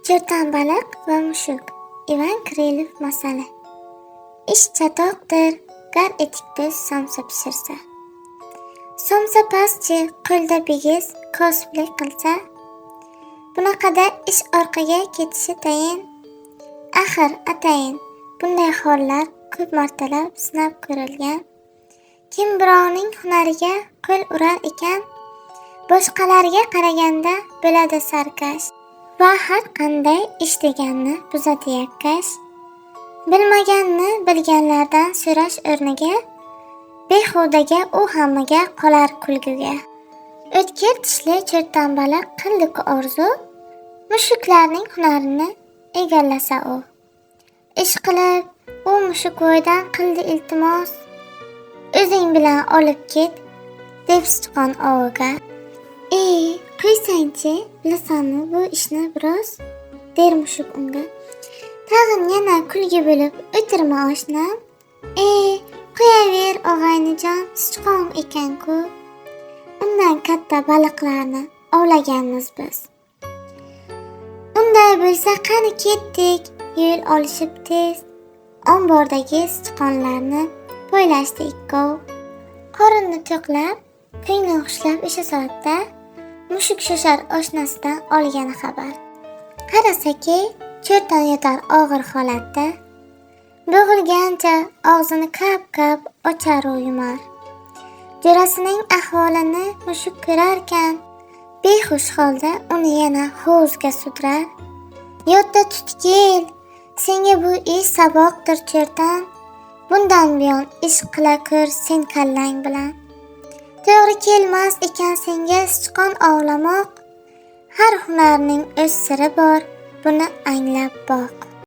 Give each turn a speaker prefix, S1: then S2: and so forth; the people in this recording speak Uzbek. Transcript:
S1: Chertan baliq va mushuk. Ivan Krylov masali. Ish chatoqdir, gar etikda somsa pishirsa. Somsa pastchi, qo'lda bigiz, kosiblik qilsa, bunaqada ish orqaga ketishi tayin. Axir atayin, bunday hollar ko'p martalab sinab ko'rilgan. Kim birovning hunariga qo'l urar ekan, boshqalarga qaraganda bo'ladi sarkash va har qanday ish deganni buzadi yakkash. Bilmaganni bilganlardan so'rash o'rniga, behudaga u hammaga qolar kulguga. O'tkir tishli chertan baliq qildi-ku orzu, mushuklarning hunarini egallasa u. Ish qilib, u mushukvoydan qildi iltimos, o'zing bilan olib ket, deb sichqon oviga. Qo'ysangchi, bilasanmi bu ishni biroz, der mushuk unga. Tag'in yana kulgi bo'lib, o'tirma oshnam. Qo'yaver og'aynijon, sichqon ekan-ku. Undan katta baliqlarni ovlaganmiz biz. Unday bo'lsa qani ketdik, yo'l olishib tez. Ombordagi sichqonlarni poylashdi ikkov. Qorinni to'qlab, ko'ngli xushlab o'sha soatda mushuk shoshar oshnasidan olgan xabar. Qarasaki, chertan yotar og'ir holatda. Bo'g'ilgancha og'zini kap-kap ochar u yumar. Jo'rasining ahvolini mushuk ko'rarkan, behush holda uni yana hovuzga sudrar. Yodda tutgil, senga bu ish saboqdir chertan. Bundan buyon ish qila ko'r sen kallang bilan. To'g'ri kelmas ekan senga sichqon ovlamoq. Har hunarning o'z siri bor, buni anglab boq.